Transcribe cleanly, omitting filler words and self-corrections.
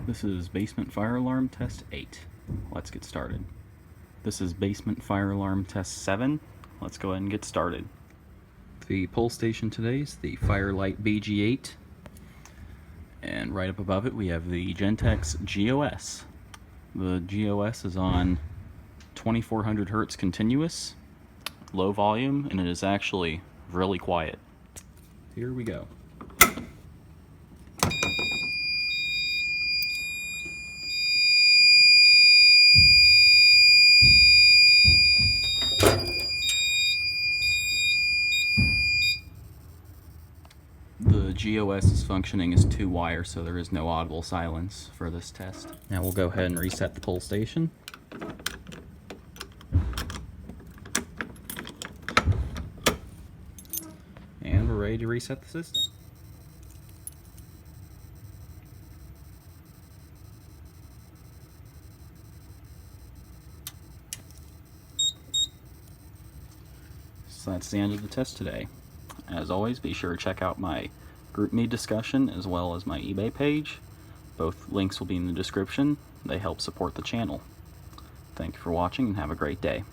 This is basement fire alarm test 8. Let's get started. This is basement fire alarm test 7. Let's go ahead and get started. The pull station today is the Firelight BG8. And right up above it we have the Gentex GOS. The GOS is on 2400 Hertz continuous, low volume, and it is actually really quiet. Here we go. The GOS is functioning as 2-wire, so there is no audible silence for this test. Now we'll go ahead and reset the pull station. And we're ready to reset the system. So that's the end of the test today. As always, be sure to check out my GroupMe discussion as well as my eBay page. Both links will be in the description. They help support the channel. Thank you for watching and have a great day.